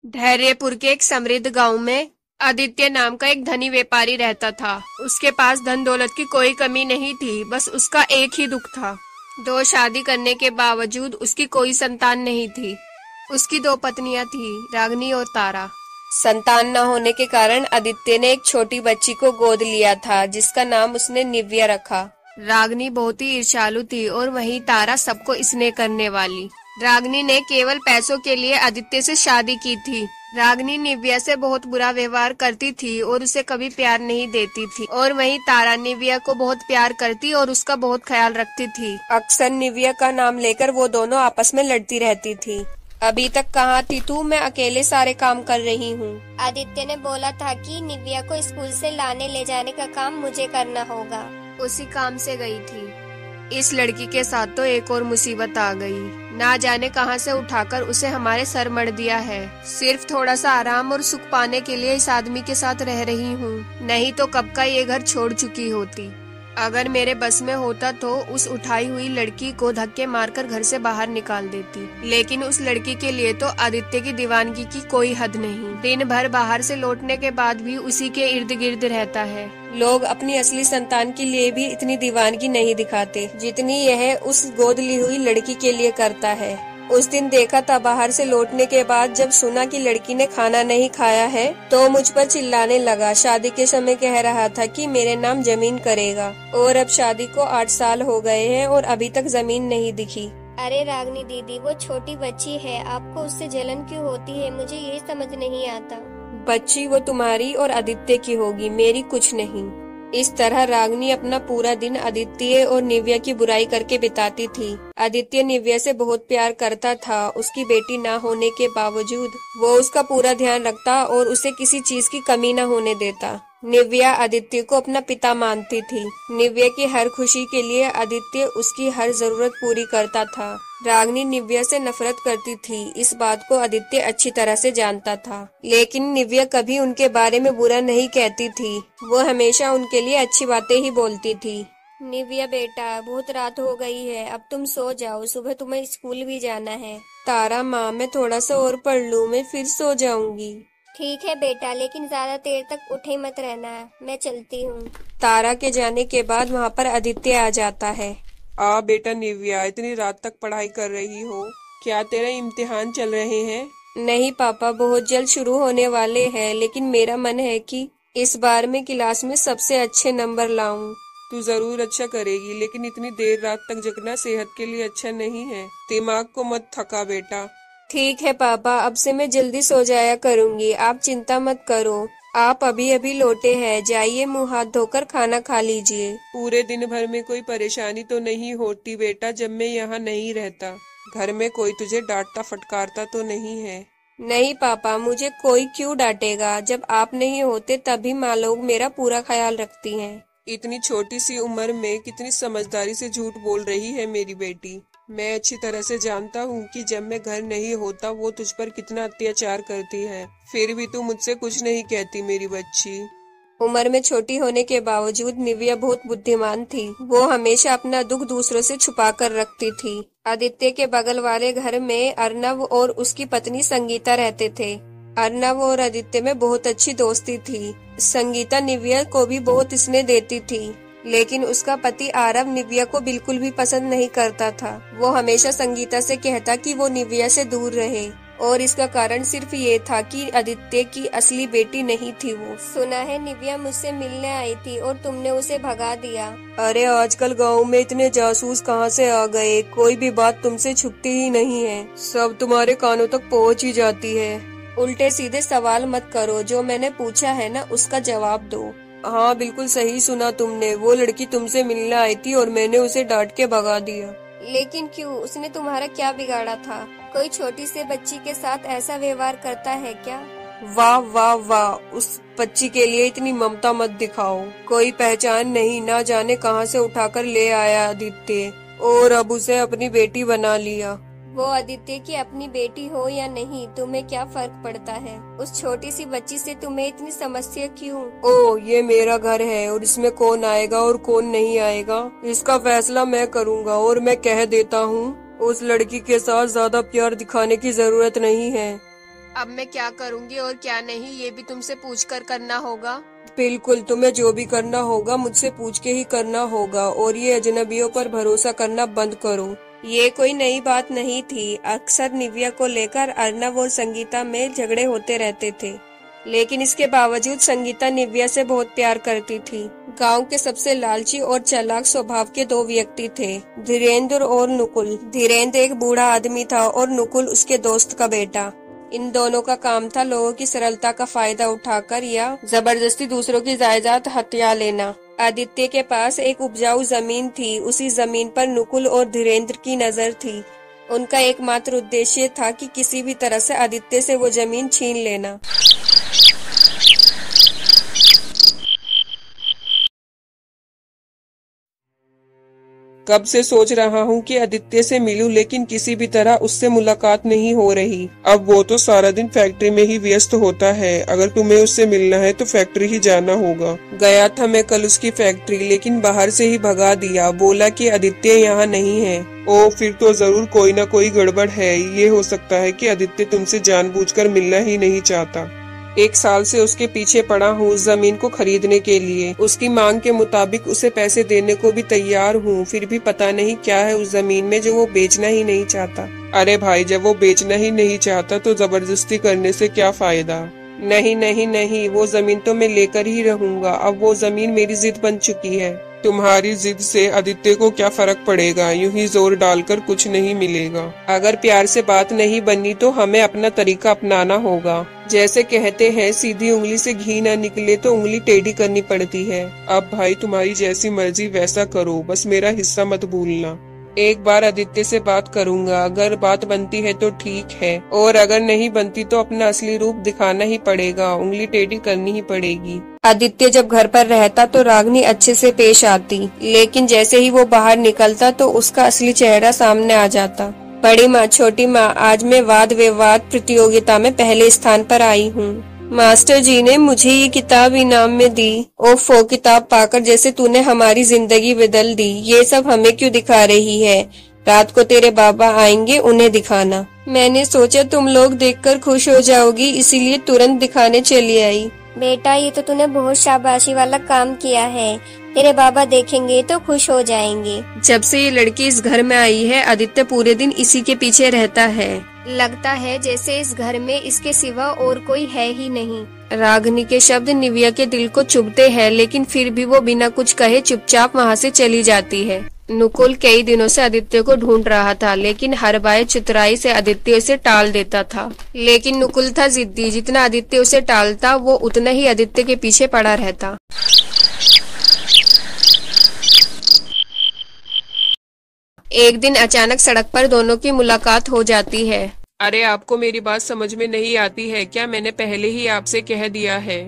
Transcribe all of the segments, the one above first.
धैर्यपुर के एक समृद्ध गांव में आदित्य नाम का एक धनी व्यापारी रहता था। उसके पास धन दौलत की कोई कमी नहीं थी, बस उसका एक ही दुख था। दो शादी करने के बावजूद उसकी कोई संतान नहीं थी। उसकी दो पत्नियां थी, रागनी और तारा। संतान न होने के कारण आदित्य ने एक छोटी बच्ची को गोद लिया था, जिसका नाम उसने निव्या रखा। रागनी बहुत ही ईर्ष्यालु थी और वहीं तारा सबको स्नेह करने वाली। रागनी ने केवल पैसों के लिए आदित्य से शादी की थी। रागनी निव्या से बहुत बुरा व्यवहार करती थी और उसे कभी प्यार नहीं देती थी, और वहीं तारा निव्या को बहुत प्यार करती और उसका बहुत ख्याल रखती थी। अक्सर निव्या का नाम लेकर वो दोनों आपस में लड़ती रहती थी। अभी तक कहाँ थी तू? मैं अकेले सारे काम कर रही हूँ। आदित्य ने बोला था कि निव्या को स्कूल से लाने ले जाने का काम मुझे करना होगा। उसी काम से गई थी। इस लड़की के साथ तो एक और मुसीबत आ गई। ना जाने कहां से उठाकर उसे हमारे सर मढ़ दिया है। सिर्फ थोड़ा सा आराम और सुख पाने के लिए इस आदमी के साथ रह रही हूँ, नहीं तो कब का ये घर छोड़ चुकी होती। अगर मेरे बस में होता तो उस उठाई हुई लड़की को धक्के मारकर घर से बाहर निकाल देती, लेकिन उस लड़की के लिए तो आदित्य की दीवानगी की कोई हद नहीं। दिन भर बाहर से लौटने के बाद भी उसी के इर्द गिर्द रहता है। लोग अपनी असली संतान के लिए भी इतनी दीवानगी नहीं दिखाते जितनी यह उस गोद ली हुई लड़की के लिए करता है। उस दिन देखा था, बाहर से लौटने के बाद जब सुना कि लड़की ने खाना नहीं खाया है तो मुझ पर चिल्लाने लगा। शादी के समय कह रहा था कि मेरे नाम जमीन करेगा, और अब शादी को 8 साल हो गए हैं और अभी तक जमीन नहीं दिखी। अरे रागनी दीदी, वो छोटी बच्ची है, आपको उससे जलन क्यों होती है? मुझे ये समझ नहीं आता। बच्ची वो तुम्हारी और आदित्य की होगी, मेरी कुछ नहीं। इस तरह रागनी अपना पूरा दिन आदित्य और निव्या की बुराई करके बिताती थी। आदित्य निव्या से बहुत प्यार करता था। उसकी बेटी ना होने के बावजूद वो उसका पूरा ध्यान रखता और उसे किसी चीज की कमी न होने देता। निव्या आदित्य को अपना पिता मानती थी। निव्या की हर खुशी के लिए आदित्य उसकी हर जरूरत पूरी करता था। रागनी निव्या से नफरत करती थी, इस बात को आदित्य अच्छी तरह से जानता था, लेकिन निव्या कभी उनके बारे में बुरा नहीं कहती थी। वो हमेशा उनके लिए अच्छी बातें ही बोलती थी। निव्या बेटा, बहुत रात हो गई है, अब तुम सो जाओ, सुबह तुम्हें स्कूल भी जाना है। तारा माँ, मैं थोड़ा सा और पढ़ लूँ, मैं फिर सो जाऊंगी। ठीक है बेटा, लेकिन ज्यादा देर तक उठे मत रहना, मैं चलती हूँ। तारा के जाने के बाद वहाँ पर आदित्य आ जाता है। बेटा निव्या, इतनी रात तक पढ़ाई कर रही हो? क्या तेरे इम्तिहान चल रहे हैं? नहीं पापा, बहुत जल्द शुरू होने वाले हैं, लेकिन मेरा मन है कि इस बार मैं क्लास में सबसे अच्छे नंबर लाऊं। तू जरूर अच्छा करेगी, लेकिन इतनी देर रात तक जगना सेहत के लिए अच्छा नहीं है। दिमाग को मत थका बेटा। ठीक है पापा, अब से मैं जल्दी सो जाया करूंगी, आप चिंता मत करो। आप अभी अभी लौटे हैं, जाइए मुंह हाथ धोकर खाना खा लीजिए। पूरे दिन भर में कोई परेशानी तो नहीं होती बेटा जब मैं यहाँ नहीं रहता? घर में कोई तुझे डांटता फटकारता तो नहीं है? नहीं पापा, मुझे कोई क्यों डांटेगा? जब आप नहीं होते तभी माँ लोग मेरा पूरा ख्याल रखती हैं। इतनी छोटी सी उम्र में कितनी समझदारी से झूठ बोल रही है मेरी बेटी। मैं अच्छी तरह से जानता हूँ कि जब मैं घर नहीं होता वो तुझ पर कितना अत्याचार करती है, फिर भी तू मुझसे कुछ नहीं कहती मेरी बच्ची। उम्र में छोटी होने के बावजूद निव्या बहुत बुद्धिमान थी। वो हमेशा अपना दुख दूसरों से छुपा कर रखती थी। आदित्य के बगल वाले घर में अर्नव और उसकी पत्नी संगीता रहते थे। अर्नव और आदित्य में बहुत अच्छी दोस्ती थी। संगीता निव्या को भी बहुत स्नेह देती थी, लेकिन उसका पति आरव निव्या को बिल्कुल भी पसंद नहीं करता था। वो हमेशा संगीता से कहता कि वो निव्या से दूर रहे, और इसका कारण सिर्फ ये था कि आदित्य की असली बेटी नहीं थी वो। सुना है निव्या मुझसे मिलने आई थी और तुमने उसे भगा दिया। अरे आजकल गांव में इतने जासूस कहां से आ गए, कोई भी बात तुमसे छुपती ही नहीं है, सब तुम्हारे कानों तक पहुंच ही जाती है। उल्टे सीधे सवाल मत करो, जो मैंने पूछा है ना उसका जवाब दो। हाँ बिल्कुल सही सुना तुमने, वो लड़की तुमसे मिलने आई थी और मैंने उसे डांट के भगा दिया। लेकिन क्यों? उसने तुम्हारा क्या बिगाड़ा था? कोई छोटी सी बच्ची के साथ ऐसा व्यवहार करता है क्या? वाह वाह वाह, उस बच्ची के लिए इतनी ममता मत दिखाओ। कोई पहचान नहीं, ना जाने कहां से उठाकर ले आया आदित्य, और अब उसे अपनी बेटी बना लिया। वो आदित्य की अपनी बेटी हो या नहीं, तुम्हें क्या फर्क पड़ता है? उस छोटी सी बच्ची से तुम्हें इतनी समस्या क्यों? ओह, ये मेरा घर है और इसमें कौन आएगा और कौन नहीं आएगा इसका फैसला मैं करूँगा। और मैं कह देता हूँ, उस लड़की के साथ ज्यादा प्यार दिखाने की जरूरत नहीं है। अब मैं क्या करूँगी और क्या नहीं ये भी तुमसे पूछकर करना होगा। बिल्कुल, तुम्हें जो भी करना होगा मुझसे पूछ के ही करना होगा, और ये अजनबियों पर भरोसा करना बंद करो। ये कोई नई बात नहीं थी। अक्सर निव्या को लेकर अर्नव और संगीता में झगड़े होते रहते थे, लेकिन इसके बावजूद संगीता निव्या से बहुत प्यार करती थी। गांव के सबसे लालची और चालाक स्वभाव के दो व्यक्ति थे, धीरेन्द्र और नुकुल। धीरेन्द्र एक बूढ़ा आदमी था और नुकुल उसके दोस्त का बेटा। इन दोनों का काम था लोगों की सरलता का फायदा उठाकर या जबरदस्ती दूसरों की जायदाद हथिया लेना। आदित्य के पास एक उपजाऊ जमीन थी। उसी जमीन पर नुकुल और धीरेन्द्र की नजर थी। उनका एकमात्र उद्देश्य था कि किसी भी तरह से आदित्य से वो जमीन छीन लेना। कब से सोच रहा हूँ कि आदित्य से मिलूं, लेकिन किसी भी तरह उससे मुलाकात नहीं हो रही। अब वो तो सारा दिन फैक्ट्री में ही व्यस्त होता है। अगर तुम्हें उससे मिलना है तो फैक्ट्री ही जाना होगा। गया था मैं कल उसकी फैक्ट्री, लेकिन बाहर से ही भगा दिया। बोला कि आदित्य यहाँ नहीं है। ओ, फिर तो जरूर कोई ना कोई गड़बड़ है। ये हो सकता है कि आदित्य तुमसे जानबूझकर मिलना ही नहीं चाहता। 1 साल से उसके पीछे पड़ा हूँ उस जमीन को खरीदने के लिए। उसकी मांग के मुताबिक उसे पैसे देने को भी तैयार हूँ, फिर भी पता नहीं क्या है उस जमीन में जो वो बेचना ही नहीं चाहता। अरे भाई, जब वो बेचना ही नहीं चाहता तो जबरदस्ती करने से क्या फायदा। नहीं नहीं नहीं, वो जमीन तो मैं लेकर ही रहूंगा। अब वो जमीन मेरी जिद बन चुकी है। तुम्हारी जिद से आदित्य को क्या फर्क पड़ेगा। यूं ही जोर डालकर कुछ नहीं मिलेगा। अगर प्यार से बात नहीं बनी तो हमें अपना तरीका अपनाना होगा। जैसे कहते हैं, सीधी उंगली से घी ना निकले तो उंगली टेढ़ी करनी पड़ती है। अब भाई, तुम्हारी जैसी मर्जी वैसा करो, बस मेरा हिस्सा मत भूलना। एक बार आदित्य से बात करूंगा। अगर बात बनती है तो ठीक है, और अगर नहीं बनती तो अपना असली रूप दिखाना ही पड़ेगा। उंगली टेढ़ी करनी ही पड़ेगी। आदित्य जब घर पर रहता तो रागनी अच्छे से पेश आती, लेकिन जैसे ही वो बाहर निकलता तो उसका असली चेहरा सामने आ जाता। बड़ी माँ, छोटी माँ, आज मैं वाद विवाद प्रतियोगिता में पहले स्थान पर आई हूँ। मास्टर जी ने मुझे ये किताब इनाम में दी। ओफो, किताब पाकर जैसे तूने हमारी जिंदगी बदल दी। ये सब हमें क्यों दिखा रही है? रात को तेरे बाबा आएंगे, उन्हें दिखाना। मैंने सोचा तुम लोग देखकर खुश हो जाओगी, इसीलिए तुरंत दिखाने चली आई। बेटा, ये तो तूने बहुत शाबाशी वाला काम किया है। तेरे बाबा देखेंगे तो खुश हो जाएंगे। जब से ये लड़की इस घर में आई है, आदित्य पूरे दिन इसी के पीछे रहता है। लगता है जैसे इस घर में इसके सिवा और कोई है ही नहीं। रागनी के शब्द निव्या के दिल को चुभते हैं, लेकिन फिर भी वो बिना कुछ कहे चुपचाप वहाँ से चली जाती है। नुकुल कई दिनों से आदित्य को ढूंढ रहा था, लेकिन हर बार चतुराई से आदित्य उसे टाल देता था। लेकिन नुकुल था जिद्दी। जितना आदित्य उसे टालता, वो उतना ही आदित्य के पीछे पड़ा रहता। एक दिन अचानक सड़क पर दोनों की मुलाकात हो जाती है। अरे, आपको मेरी बात समझ में नहीं आती है क्या? मैंने पहले ही आपसे कह दिया है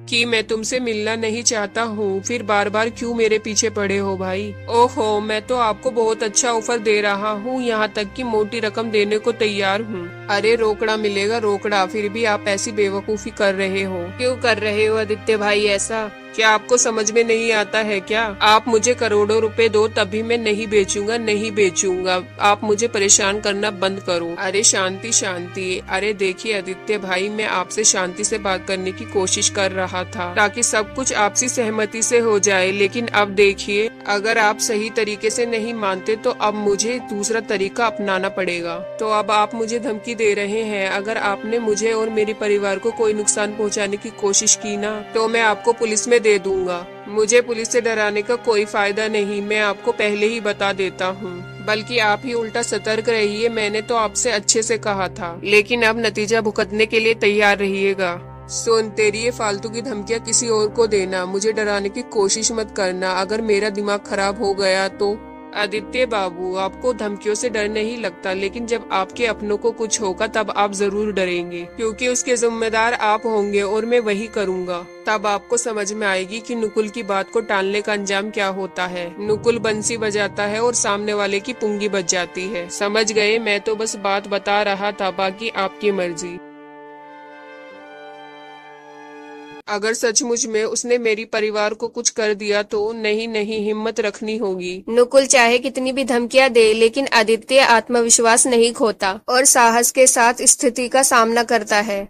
कि मैं तुमसे मिलना नहीं चाहता हूँ, फिर बार बार क्यों मेरे पीछे पड़े हो भाई? ओहो, मैं तो आपको बहुत अच्छा ऑफर दे रहा हूँ, यहाँ तक कि मोटी रकम देने को तैयार हूँ। अरे, रोकड़ा मिलेगा रोकड़ा, फिर भी आप ऐसी बेवकूफी कर रहे हो। क्यों कर रहे हो आदित्य भाई ऐसा? क्या आपको समझ में नहीं आता है क्या? आप मुझे करोड़ों रुपए दो तभी मैं नहीं बेचूंगा, नहीं बेचूंगा। आप मुझे परेशान करना बंद करो। अरे शांति शांति। अरे देखिए आदित्य भाई, मैं आपसे शांति से बात करने की कोशिश कर रहा था ताकि सब कुछ आपसी सहमति से हो जाए, लेकिन अब देखिए, अगर आप सही तरीके से नहीं मानते तो अब मुझे दूसरा तरीका अपनाना पड़ेगा। तो अब आप मुझे धमकी दे रहे हैं। अगर आपने मुझे और मेरे परिवार को कोई नुकसान पहुँचाने की कोशिश की ना, तो मैं आपको पुलिस में दे दूंगा। मुझे पुलिस से डराने का कोई फायदा नहीं, मैं आपको पहले ही बता देता हूँ। बल्कि आप ही उल्टा सतर्क रहिए। मैंने तो आपसे अच्छे से कहा था, लेकिन अब नतीजा भुगतने के लिए तैयार रहिएगा। सुन, तेरी ये फालतू की धमकियाँ किसी और को देना, मुझे डराने की कोशिश मत करना। अगर मेरा दिमाग खराब हो गया तो। आदित्य बाबू, आपको धमकियों से डर नहीं लगता, लेकिन जब आपके अपनों को कुछ होगा तब आप जरूर डरेंगे, क्योंकि उसके जिम्मेदार आप होंगे और मैं वही करूंगा। तब आपको समझ में आएगी कि नुकुल की बात को टालने का अंजाम क्या होता है। नुकुल बंसी बजाता है और सामने वाले की पुंगी बज जाती है। समझ गए? मैं तो बस बात बता रहा था, बाकी आपकी मर्जी। अगर सचमुच में उसने मेरी परिवार को कुछ कर दिया तो नहीं नहीं, हिम्मत रखनी होगी। नुकुल चाहे कितनी भी धमकियां दे, लेकिन आदित्य आत्मविश्वास नहीं खोता और साहस के साथ स्थिति का सामना करता है।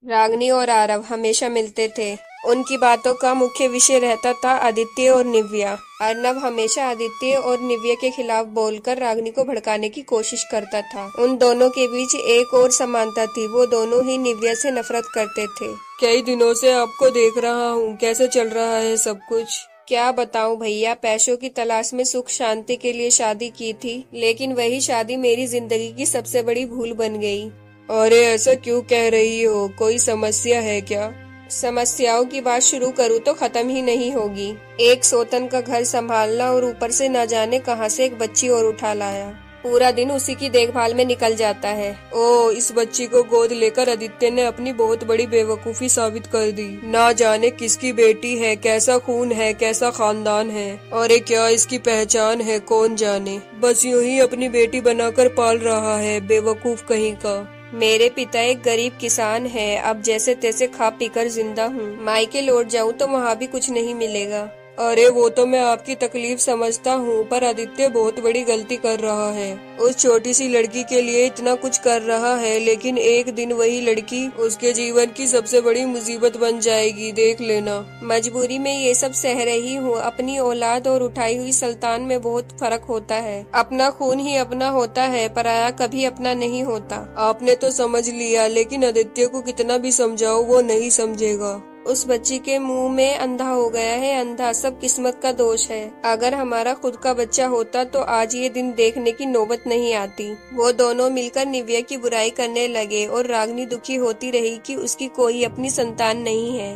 रागनी और आरव हमेशा मिलते थे। उनकी बातों का मुख्य विषय रहता था आदित्य और निव्या। अर्नव हमेशा आदित्य और निव्या के खिलाफ बोलकर रागनी को भड़काने की कोशिश करता था। उन दोनों के बीच एक और समानता थी, वो दोनों ही निव्या से नफरत करते थे। कई दिनों से आपको देख रहा हूँ, कैसे चल रहा है सब कुछ? क्या बताऊं भैया, पैसों की तलाश में सुख शांति के लिए शादी की थी, लेकिन वही शादी मेरी जिंदगी की सबसे बड़ी भूल बन गई। अरे ऐसा क्यों कह रही हो? कोई समस्या है क्या? समस्याओं की बात शुरू करूँ तो खत्म ही नहीं होगी। एक सौतन का घर संभालना और ऊपर से न जाने कहां से एक बच्ची और उठा लाया। पूरा दिन उसी की देखभाल में निकल जाता है। ओ, इस बच्ची को गोद लेकर आदित्य ने अपनी बहुत बड़ी बेवकूफी साबित कर दी। ना जाने किसकी बेटी है, कैसा खून है, कैसा खानदान है, और क्या इसकी पहचान है, कौन जाने। बस यूं ही अपनी बेटी बनाकर पाल रहा है, बेवकूफ कहीं का। मेरे पिता एक गरीब किसान है, अब जैसे तैसे खा पीकर जिंदा हूँ। मायके लौट जाऊँ तो वहाँ भी कुछ नहीं मिलेगा। अरे वो तो मैं आपकी तकलीफ समझता हूँ, पर आदित्य बहुत बड़ी गलती कर रहा है। उस छोटी सी लड़की के लिए इतना कुछ कर रहा है, लेकिन एक दिन वही लड़की उसके जीवन की सबसे बड़ी मुसीबत बन जाएगी, देख लेना। मजबूरी में ये सब सह रही हूँ। अपनी औलाद और उठाई हुई सुल्तान में बहुत फर्क होता है। अपना खून ही अपना होता है, पराया कभी अपना नहीं होता। आपने तो समझ लिया, लेकिन आदित्य को कितना भी समझाओ वो नहीं समझेगा। उस बच्ची के मुंह में अंधा हो गया है, अंधा। सब किस्मत का दोष है। अगर हमारा खुद का बच्चा होता तो आज ये दिन देखने की नौबत नहीं आती। वो दोनों मिलकर निव्या की बुराई करने लगे और रागनी दुखी होती रही कि उसकी कोई अपनी संतान नहीं है।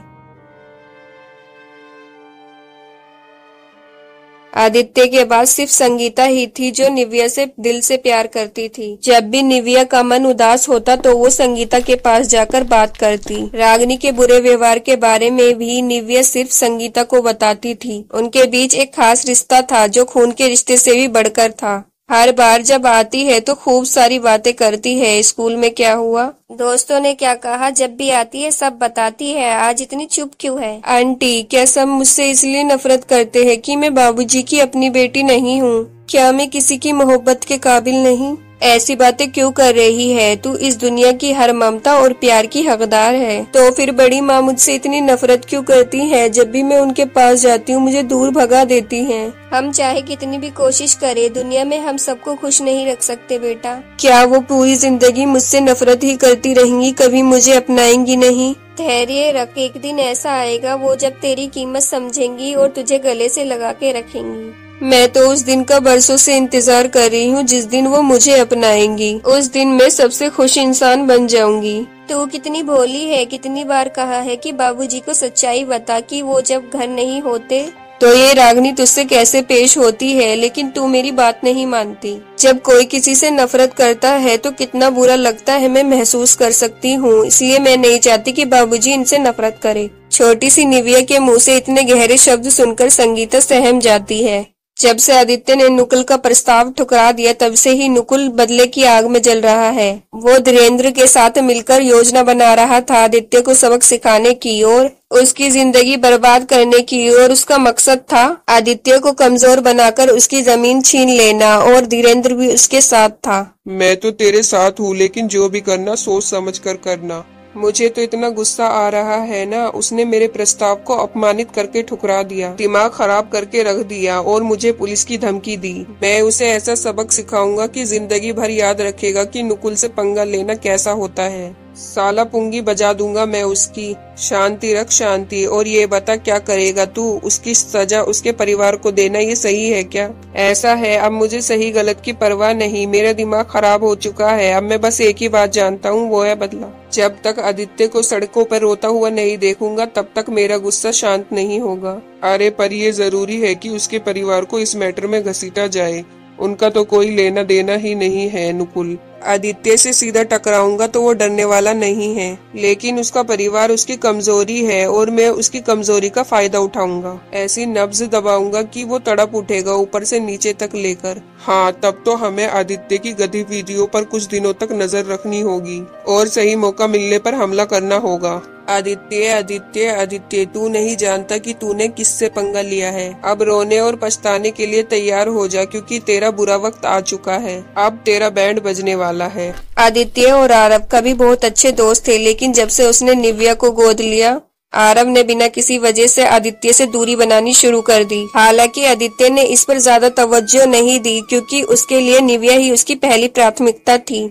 आदित्य के बाद सिर्फ संगीता ही थी जो निव्या से दिल से प्यार करती थी। जब भी निव्या का मन उदास होता तो वो संगीता के पास जाकर बात करती। रागनी के बुरे व्यवहार के बारे में भी निव्या सिर्फ संगीता को बताती थी। उनके बीच एक खास रिश्ता था जो खून के रिश्ते से भी बढ़कर था। हर बार जब आती है तो खूब सारी बातें करती है। स्कूल में क्या हुआ, दोस्तों ने क्या कहा, जब भी आती है सब बताती है। आज इतनी चुप क्यों है? आंटी, क्या सब मुझसे इसलिए नफरत करते हैं कि मैं बाबूजी की अपनी बेटी नहीं हूँ? क्या मैं किसी की मोहब्बत के काबिल नहीं? ऐसी बातें क्यों कर रही है? तू इस दुनिया की हर ममता और प्यार की हकदार है। तो फिर बड़ी माँ मुझसे इतनी नफरत क्यों करती है? जब भी मैं उनके पास जाती हूँ मुझे दूर भगा देती हैं। हम चाहे कितनी भी कोशिश करें, दुनिया में हम सबको खुश नहीं रख सकते बेटा। क्या वो पूरी जिंदगी मुझसे नफरत ही करती रहेंगी, कभी मुझे अपनाएंगी नहीं? धैर्य रख, एक दिन ऐसा आएगा वो जब तेरी कीमत समझेंगी और तुझे गले से लगा के रखेंगी। मैं तो उस दिन का बरसों से इंतजार कर रही हूँ जिस दिन वो मुझे अपनाएंगी। उस दिन मैं सबसे खुश इंसान बन जाऊंगी। तू कितनी भोली है, कितनी बार कहा है कि बाबूजी को सच्चाई बता कि वो जब घर नहीं होते तो ये रागनी तुझसे कैसे पेश होती है, लेकिन तू मेरी बात नहीं मानती। जब कोई किसी से नफरत करता है तो कितना बुरा लगता है मैं महसूस कर सकती हूँ, इसलिए मैं नहीं चाहती कि बाबूजी इनसे नफरत करे। छोटी सी निव्या के मुंह से इतने गहरे शब्द सुनकर संगीता सहम जाती है। जब से आदित्य ने नुकुल का प्रस्ताव ठुकरा दिया तब से ही नुकुल बदले की आग में जल रहा है। वो धीरेन्द्र के साथ मिलकर योजना बना रहा था आदित्य को सबक सिखाने की और उसकी जिंदगी बर्बाद करने की, और उसका मकसद था आदित्य को कमजोर बनाकर उसकी जमीन छीन लेना, और धीरेन्द्र भी उसके साथ था। मैं तो तेरे साथ हूँ, लेकिन जो भी करना सोच समझ कर करना। मुझे तो इतना गुस्सा आ रहा है ना, उसने मेरे प्रस्ताव को अपमानित करके ठुकरा दिया, दिमाग खराब करके रख दिया और मुझे पुलिस की धमकी दी। मैं उसे ऐसा सबक सिखाऊंगा कि जिंदगी भर याद रखेगा कि नुकुल से पंगा लेना कैसा होता है। साला पुंगी बजा दूंगा मैं उसकी। शांति रख शांति, और ये बता क्या करेगा तू? उसकी सजा उसके परिवार को देना ये सही है क्या? ऐसा है, अब मुझे सही गलत की परवाह नहीं, मेरा दिमाग खराब हो चुका है। अब मैं बस एक ही बात जानता हूँ, वो है बदला। जब तक आदित्य को सड़कों पर रोता हुआ नहीं देखूंगा तब तक मेरा गुस्सा शांत नहीं होगा। अरे पर ये जरूरी है कि उसके परिवार को इस मैटर में घसीटा जाए। उनका तो कोई लेना देना ही नहीं है नुकुल। आदित्य से सीधा टकराऊंगा तो वो डरने वाला नहीं है, लेकिन उसका परिवार उसकी कमजोरी है और मैं उसकी कमजोरी का फायदा उठाऊंगा। ऐसी नब्ज दबाऊंगा कि वो तड़प उठेगा ऊपर से नीचे तक लेकर। हाँ, तब तो हमें आदित्य की गतिविधियों पर कुछ दिनों तक नजर रखनी होगी और सही मौका मिलने पर हमला करना होगा। आदित्य आदित्य आदित्य, तू नहीं जानता कि तूने किससे पंगा लिया है। अब रोने और पछताने के लिए तैयार हो जा, क्योंकि तेरा बुरा वक्त आ चुका है। अब तेरा बैंड बजने वाला है। आदित्य और आरव कभी बहुत अच्छे दोस्त थे, लेकिन जब से उसने निव्या को गोद लिया, आरव ने बिना किसी वजह से आदित्य से दूरी बनानी शुरू कर दी। हालांकि आदित्य ने इस पर ज्यादा तवज्जो नहीं दी, क्योंकि उसके लिए निव्या ही उसकी पहली प्राथमिकता थी।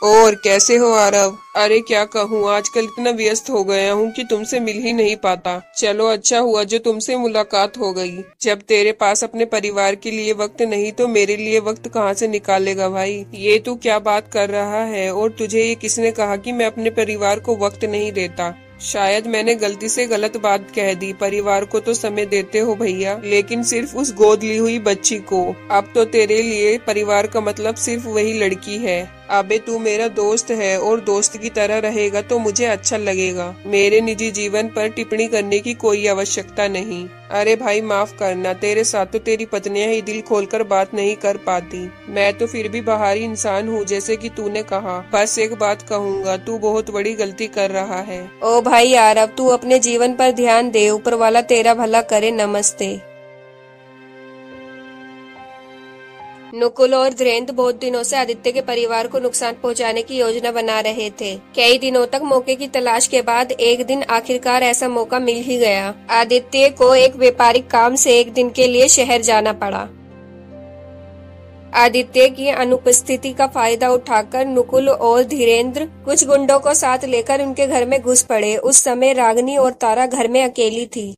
और कैसे हो आरव? अरे क्या कहूँ, आजकल इतना व्यस्त हो गया हूँ कि तुमसे मिल ही नहीं पाता। चलो अच्छा हुआ जो तुमसे मुलाकात हो गई। जब तेरे पास अपने परिवार के लिए वक्त नहीं तो मेरे लिए वक्त कहाँ से निकालेगा भाई? ये तू क्या बात कर रहा है? और तुझे ये किसने कहा कि मैं अपने परिवार को वक्त नहीं देता? शायद मैंने गलती से गलत बात कह दी। परिवार को तो समय देते हो भैया, लेकिन सिर्फ उस गोद ली हुई बच्ची को। अब तो तेरे लिए परिवार का मतलब सिर्फ वही लड़की है। अबे तू मेरा दोस्त है और दोस्त की तरह रहेगा तो मुझे अच्छा लगेगा। मेरे निजी जीवन पर टिप्पणी करने की कोई आवश्यकता नहीं। अरे भाई माफ करना, तेरे साथ तो तेरी पत्नियां ही दिल खोलकर बात नहीं कर पाती। मैं तो फिर भी बाहरी इंसान हूँ, जैसे कि तूने कहा। बस एक बात कहूँगा, तू बहुत बड़ी गलती कर रहा है। ओ भाई आरव, तू अपने जीवन पर ध्यान दे। ऊपर वाला तेरा भला करे। नमस्ते। नुकुल और धीरेन्द्र बहुत दिनों से आदित्य के परिवार को नुकसान पहुंचाने की योजना बना रहे थे। कई दिनों तक मौके की तलाश के बाद एक दिन आखिरकार ऐसा मौका मिल ही गया। आदित्य को एक व्यापारिक काम से एक दिन के लिए शहर जाना पड़ा। आदित्य की अनुपस्थिति का फायदा उठाकर नुकुल और धीरेन्द्र कुछ गुंडों को साथ लेकर उनके घर में घुस पड़े। उस समय रागिनी और तारा घर में अकेली थी।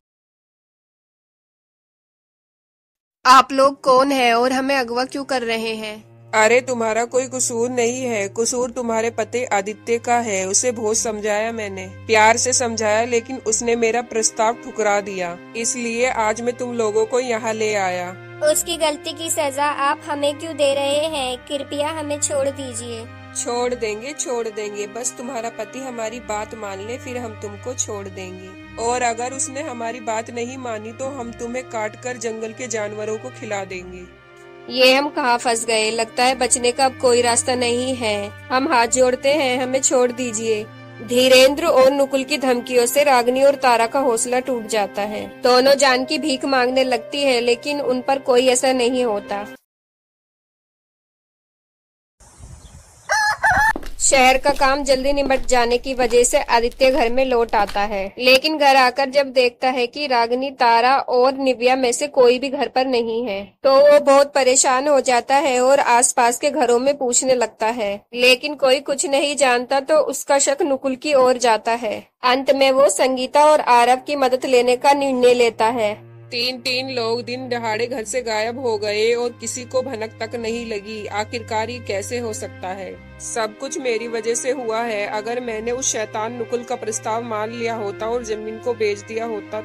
आप लोग कौन हैं और हमें अगवा क्यों कर रहे हैं? अरे तुम्हारा कोई कसूर नहीं है, कसूर तुम्हारे पति आदित्य का है। उसे बहुत समझाया मैंने, प्यार से समझाया, लेकिन उसने मेरा प्रस्ताव ठुकरा दिया। इसलिए आज मैं तुम लोगों को यहाँ ले आया। उसकी गलती की सजा आप हमें क्यों दे रहे हैं? कृपया हमें छोड़ दीजिए। छोड़ देंगे, बस तुम्हारा पति हमारी बात मान ले, फिर हम तुमको छोड़ देंगे। और अगर उसने हमारी बात नहीं मानी तो हम तुम्हें काट कर जंगल के जानवरों को खिला देंगे। ये हम कहाँ फंस गए? लगता है बचने का अब कोई रास्ता नहीं है। हम हाथ जोड़ते हैं, हमें छोड़ दीजिए। धीरेन्द्र और नुकुल की धमकियों से रागिनी और तारा का हौसला टूट जाता है। दोनों जान की भीख मांगने लगती है, लेकिन उन पर कोई असर नहीं होता। शहर का काम जल्दी निपट जाने की वजह से आदित्य घर में लौट आता है, लेकिन घर आकर जब देखता है कि रागिनी, तारा और निव्या में से कोई भी घर पर नहीं है, तो वो बहुत परेशान हो जाता है और आसपास के घरों में पूछने लगता है, लेकिन कोई कुछ नहीं जानता तो उसका शक नुकुल की ओर जाता है। अंत में वो संगीता और आरव की मदद लेने का निर्णय लेता है। तीन लोग दिन दहाड़े घर से गायब हो गए और किसी को भनक तक नहीं लगी। आखिरकार ये कैसे हो सकता है? सब कुछ मेरी वजह से हुआ है। अगर मैंने उस शैतान नुकुल का प्रस्ताव मान लिया होता और जमीन को बेच दिया होता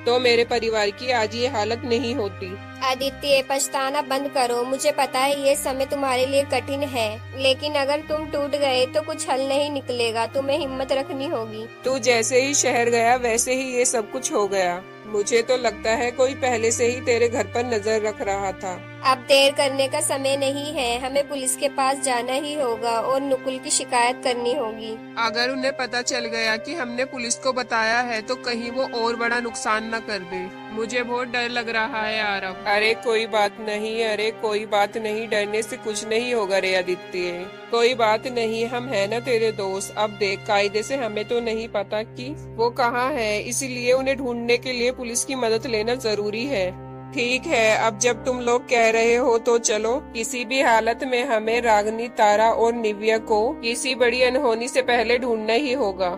तो मेरे परिवार की आज ये हालत नहीं होती। आदित्य, पछताना बंद करो। मुझे पता है ये समय तुम्हारे लिए कठिन है, लेकिन अगर तुम टूट गए तो कुछ हल नहीं निकलेगा। तुम्हें हिम्मत रखनी होगी। तू जैसे ही शहर गया वैसे ही ये सब कुछ हो गया। मुझे तो लगता है कोई पहले से ही तेरे घर पर नजर रख रहा था। अब देर करने का समय नहीं है। हमें पुलिस के पास जाना ही होगा और नुकुल की शिकायत करनी होगी। अगर उन्हें पता चल गया कि हमने पुलिस को बताया है तो कहीं वो और बड़ा नुकसान न कर दे। मुझे बहुत डर लग रहा है आरव। अरे कोई बात नहीं, डरने से कुछ नहीं होगा रे आदित्य। कोई बात नहीं, हम है ना तेरे दोस्त। अब देख, कायदे से हमें तो नहीं पता कि वो कहाँ है, इसीलिए उन्हें ढूंढने के लिए पुलिस की मदद लेना जरूरी है। ठीक है, अब जब तुम लोग कह रहे हो तो चलो। किसी भी हालत में हमें रागिनी, तारा और निव्या को किसी बड़ी अनहोनी से पहले ढूंढना ही होगा।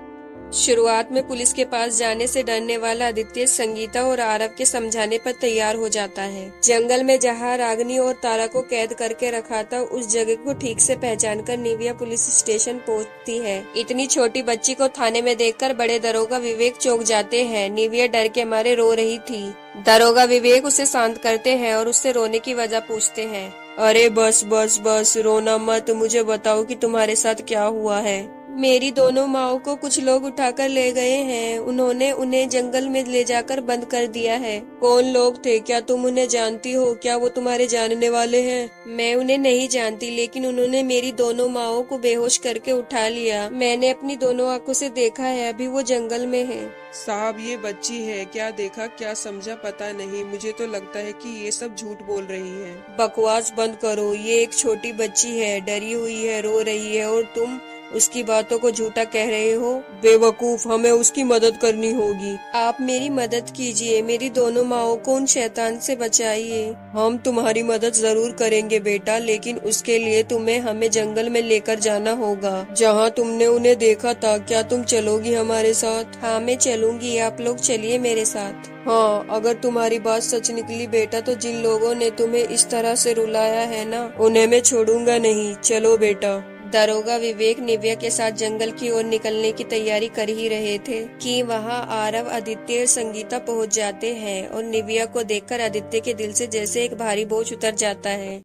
शुरुआत में पुलिस के पास जाने से डरने वाला आदित्य संगीता और आरव के समझाने पर तैयार हो जाता है। जंगल में जहाँ रागिनी और तारा को कैद करके रखा था, उस जगह को ठीक से पहचानकर निविया पुलिस स्टेशन पहुँचती है। इतनी छोटी बच्ची को थाने में देखकर बड़े दरोगा विवेक चौंक जाते हैं। निविया डर के मारे रो रही थी। दरोगा विवेक उसे शांत करते हैं और उससे रोने की वजह पूछते हैं। अरे बस बस बस, रोना मत, मुझे बताओ कि तुम्हारे साथ क्या हुआ है। मेरी दोनों माओ को कुछ लोग उठाकर ले गए हैं। उन्होंने उन्हें जंगल में ले जाकर बंद कर दिया है। कौन लोग थे? क्या तुम उन्हें जानती हो? क्या वो तुम्हारे जानने वाले हैं? मैं उन्हें नहीं जानती, लेकिन उन्होंने मेरी दोनों माओ को बेहोश करके उठा लिया। मैंने अपनी दोनों आंखों से देखा है, अभी वो जंगल में है। साहब, ये बच्ची है, क्या देखा क्या समझा पता नहीं। मुझे तो लगता है कि ये सब झूठ बोल रही है। बकवास बंद करो। ये एक छोटी बच्ची है, डरी हुई है, रो रही है, और तुम उसकी बातों को झूठा कह रहे हो। बेवकूफ, हमें उसकी मदद करनी होगी। आप मेरी मदद कीजिए, मेरी दोनों माओं को उन शैतान से बचाइए। हम तुम्हारी मदद जरूर करेंगे बेटा, लेकिन उसके लिए तुम्हें हमें जंगल में लेकर जाना होगा, जहाँ तुमने उन्हें देखा था। क्या तुम चलोगी हमारे साथ? हाँ, मैं चलूंगी, आप लोग चलिए मेरे साथ। हाँ, अगर तुम्हारी बात सच निकली बेटा, तो जिन लोगों ने तुम्हें इस तरह से रुलाया है ना, उन्हें मैं छोड़ूंगा नहीं। चलो बेटा। दरोगा विवेक निव्या के साथ जंगल की ओर निकलने की तैयारी कर ही रहे थे कि वहां आरव, आदित्य और संगीता पहुंच जाते हैं, और निव्या को देखकर आदित्य के दिल से जैसे एक भारी बोझ उतर जाता है।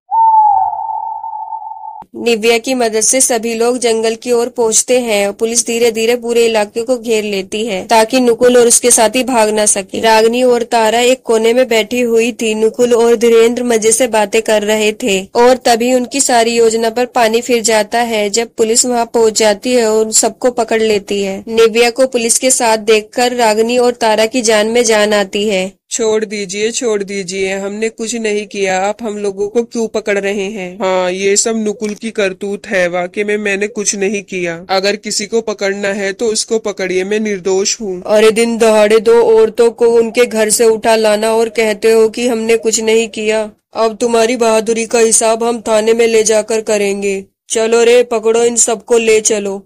निव्या की मदद से सभी लोग जंगल की ओर पहुंचते हैं और पुलिस धीरे धीरे पूरे इलाके को घेर लेती है ताकि नुकुल और उसके साथी भाग न सके। रागिनी और तारा एक कोने में बैठी हुई थी। नुकुल और धीरेन्द्र मजे से बातें कर रहे थे, और तभी उनकी सारी योजना पर पानी फिर जाता है जब पुलिस वहां पहुंच जाती है और सबको पकड़ लेती है। निव्या को पुलिस के साथ देखकर रागिनी और तारा की जान में जान आती है। छोड़ दीजिए, हमने कुछ नहीं किया। आप हम लोगों को क्यों पकड़ रहे हैं? हाँ, ये सब नुकुल की करतूत है। वाकई में मैंने कुछ नहीं किया। अगर किसी को पकड़ना है तो उसको पकड़िए, मैं निर्दोष हूँ। अरे, दिन दहाड़े दो औरतों को उनके घर से उठा लाना और कहते हो कि हमने कुछ नहीं किया। अब तुम्हारी बहादुरी का हिसाब हम थाने में ले जाकर करेंगे। चलो रे, पकड़ो इन सबको, ले चलो।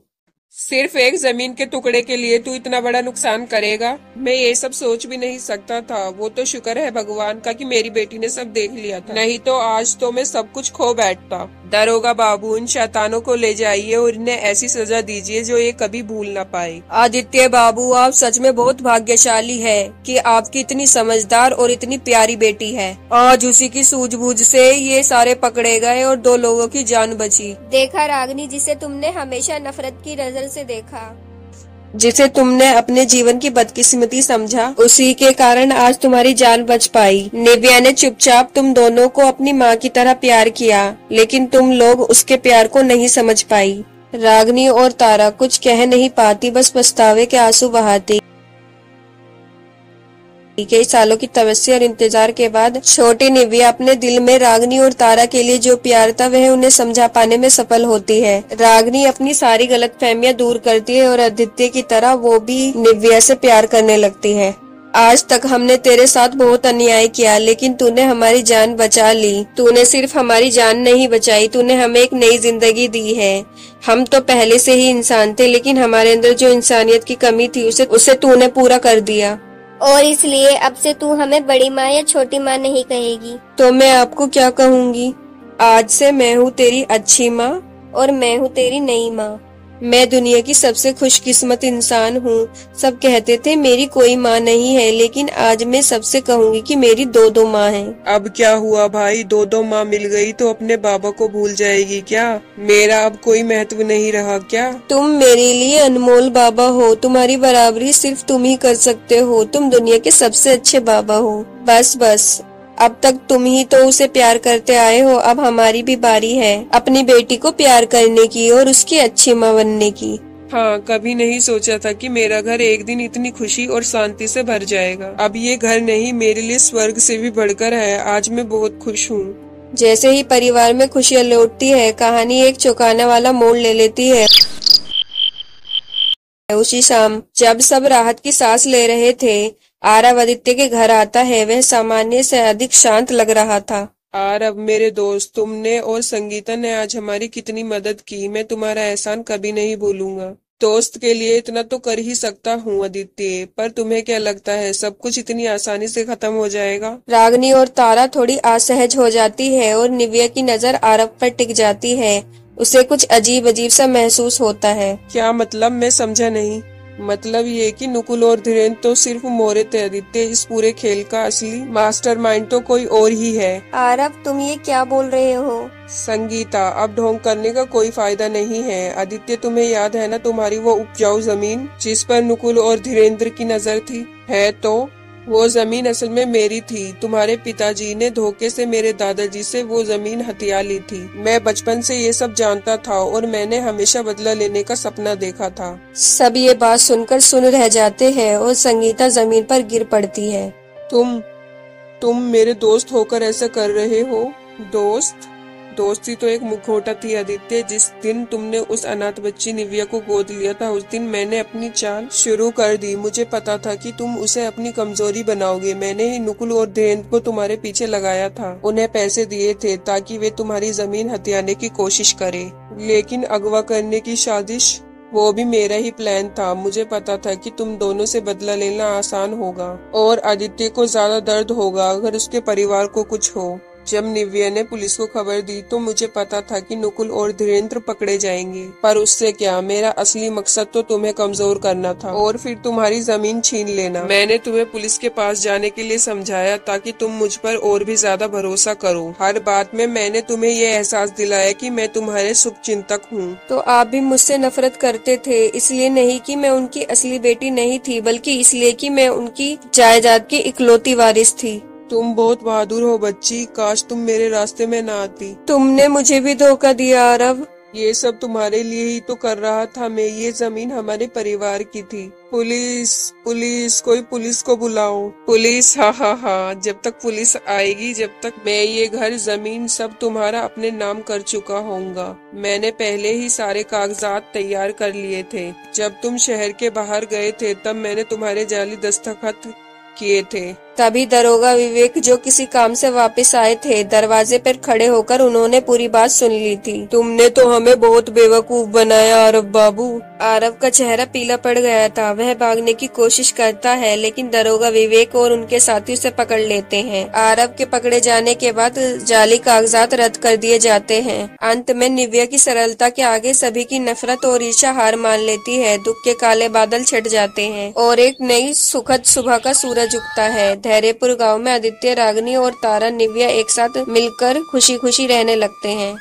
सिर्फ एक जमीन के टुकड़े के लिए तू इतना बड़ा नुकसान करेगा? मैं ये सब सोच भी नहीं सकता था। वो तो शुक्र है भगवान का कि मेरी बेटी ने सब देख लिया था, नहीं तो आज तो मैं सब कुछ खो बैठता। दरोगा बाबू, इन शैतानों को ले जाइए और इन्हें ऐसी सजा दीजिए जो ये कभी भूल न पाए। आदित्य बाबू, आप सच में बहुत भाग्यशाली है कि आपकी इतनी समझदार और इतनी प्यारी बेटी है। आज उसी की सूझबूझ से ये सारे पकड़े गए और 2 लोगों की जान बची। देखा रागिनी, जिसे तुमने हमेशा नफरत की नजर से देखा, जिसे तुमने अपने जीवन की बदकिस्मती समझा, उसी के कारण आज तुम्हारी जान बच पाई। निव्या ने चुपचाप तुम दोनों को अपनी माँ की तरह प्यार किया, लेकिन तुम लोग उसके प्यार को नहीं समझ पाई। रागिनी और तारा कुछ कह नहीं पाती, बस पछतावे के आंसू बहाती। कई सालों की तपस्या और इंतजार के बाद छोटी निव्या अपने दिल में रागिनी और तारा के लिए जो प्यार था वह उन्हें समझा पाने में सफल होती है। रागिनी अपनी सारी गलतफहमियां दूर करती है और आदित्य की तरह वो भी निव्या से प्यार करने लगती है। आज तक हमने तेरे साथ बहुत अन्याय किया, लेकिन तूने हमारी जान बचा ली। तूने सिर्फ हमारी जान नहीं बचाई, तूने हमें एक नई जिंदगी दी है। हम तो पहले से ही इंसान थे, लेकिन हमारे अंदर जो इंसानियत की कमी थी उसे तूने पूरा कर दिया। और इसलिए अब से तू हमें बड़ी माँ या छोटी माँ नहीं कहेगी। तो मैं आपको क्या कहूँगी? आज से मैं हूँ तेरी अच्छी माँ और मैं हूँ तेरी नई माँ। मैं दुनिया की सबसे खुशकिस्मत इंसान हूँ। सब कहते थे मेरी कोई माँ नहीं है, लेकिन आज मैं सबसे कहूँगी कि मेरी 2 माँ हैं। अब क्या हुआ भाई? 2 माँ मिल गई तो अपने बाबा को भूल जाएगी क्या? मेरा अब कोई महत्व नहीं रहा क्या? तुम मेरे लिए अनमोल बाबा हो। तुम्हारी बराबरी सिर्फ तुम ही कर सकते हो। तुम दुनिया के सबसे अच्छे बाबा हो। बस अब तक तुम ही तो उसे प्यार करते आए हो, अब हमारी भी बारी है अपनी बेटी को प्यार करने की और उसकी अच्छी माँ बनने की। हाँ, कभी नहीं सोचा था कि मेरा घर एक दिन इतनी खुशी और शांति से भर जाएगा। अब ये घर नहीं, मेरे लिए स्वर्ग से भी बढ़कर है। आज मैं बहुत खुश हूँ। जैसे ही परिवार में खुशियाँ लौटती है, कहानी एक चौंकाने वाला मोड़ ले लेती है। उसी शाम जब सब राहत की सांस ले रहे थे, आरव आदित्य के घर आता है। वह सामान्य से अधिक शांत लग रहा था। आरव मेरे दोस्त, तुमने और संगीता ने आज हमारी कितनी मदद की। मैं तुम्हारा एहसान कभी नहीं भूलूंगा। दोस्त के लिए इतना तो कर ही सकता हूँ आदित्य, पर तुम्हें क्या लगता है सब कुछ इतनी आसानी से खत्म हो जाएगा? रागनी और तारा थोड़ी असहज हो जाती है और निव्या की नजर आरव पर टिक जाती है। उसे कुछ अजीब अजीब सा महसूस होता है। क्या मतलब? मैं समझा नहीं। मतलब ये कि नुकुल और धीरेन्द्र तो सिर्फ मोहरे थे आदित्य, इस पूरे खेल का असली मास्टरमाइंड तो कोई और ही है। आरव, तुम ये क्या बोल रहे हो? संगीता, अब ढोंग करने का कोई फायदा नहीं है। आदित्य, तुम्हें याद है ना तुम्हारी वो उपजाऊ जमीन जिस पर नुकुल और धीरेन्द्र की नजर थी? है तो वो जमीन असल में मेरी थी। तुम्हारे पिताजी ने धोखे से मेरे दादाजी से वो जमीन हथिया ली थी। मैं बचपन से ये सब जानता था और मैंने हमेशा बदला लेने का सपना देखा था। सब ये बात सुनकर सुन रह जाते हैं और संगीता जमीन पर गिर पड़ती है। तुम मेरे दोस्त होकर ऐसा कर रहे हो? दोस्ती तो एक मुखौटा थी आदित्य। जिस दिन तुमने उस अनाथ बच्ची निव्या को गोद लिया था उस दिन मैंने अपनी चाल शुरू कर दी। मुझे पता था कि तुम उसे अपनी कमजोरी बनाओगे। मैंने ही नुकुल और धीरेन्द्र को तुम्हारे पीछे लगाया था। उन्हें पैसे दिए थे ताकि वे तुम्हारी जमीन हथियाने की कोशिश करें। लेकिन अगवा करने की साजिश, वो भी मेरा ही प्लान था। मुझे पता था कि तुम दोनों से बदला लेना आसान होगा और आदित्य को ज्यादा दर्द होगा अगर उसके परिवार को कुछ हो। जब निव्या ने पुलिस को खबर दी तो मुझे पता था कि नुकुल और धीरेन्द्र पकड़े जाएंगे, पर उससे क्या, मेरा असली मकसद तो तुम्हें कमजोर करना था और फिर तुम्हारी जमीन छीन लेना। मैंने तुम्हें पुलिस के पास जाने के लिए समझाया ताकि तुम मुझ पर और भी ज्यादा भरोसा करो। हर बात में मैंने तुम्हें ये एहसास दिलाया कि मैं तुम्हारे शुभचिंतक हूँ। तो आप भी मुझसे नफरत करते थे, इसलिए नहीं कि मैं उनकी असली बेटी नहीं थी, बल्कि इसलिए कि मैं उनकी जायदाद की इकलौती वारिस थी। तुम बहुत बहादुर हो बच्ची, काश तुम मेरे रास्ते में ना आती। तुमने मुझे भी धोखा दिया आरव। ये सब तुम्हारे लिए ही तो कर रहा था मैं। ये जमीन हमारे परिवार की थी। पुलिस, कोई पुलिस को बुलाओ। पुलिस? हाँ, जब तक पुलिस आएगी जब तक मैं ये घर जमीन सब तुम्हारा अपने नाम कर चुका होऊंगा। मैंने पहले ही सारे कागजात तैयार कर लिए थे। जब तुम शहर के बाहर गए थे तब मैंने तुम्हारे जाली दस्तखत किए थे। तभी दरोगा विवेक, जो किसी काम से वापस आए थे, दरवाजे पर खड़े होकर उन्होंने पूरी बात सुन ली थी। तुमने तो हमें बहुत बेवकूफ बनाया आरव बाबू। आरव का चेहरा पीला पड़ गया था। वह भागने की कोशिश करता है लेकिन दरोगा विवेक और उनके साथी उसे पकड़ लेते हैं। आरव के पकड़े जाने के बाद जाली कागजात रद्द कर दिए जाते हैं। अंत में निव्या की सरलता के आगे सभी की नफरत और ईर्ष्या हार मान लेती है। दुख के काले बादल छट जाते हैं और एक नई सुखद सुबह का सूरज उगता है। धैर्यपुर गांव में आदित्य, रागनी और तारा निव्या एक साथ मिलकर खुशी खुशी रहने लगते हैं।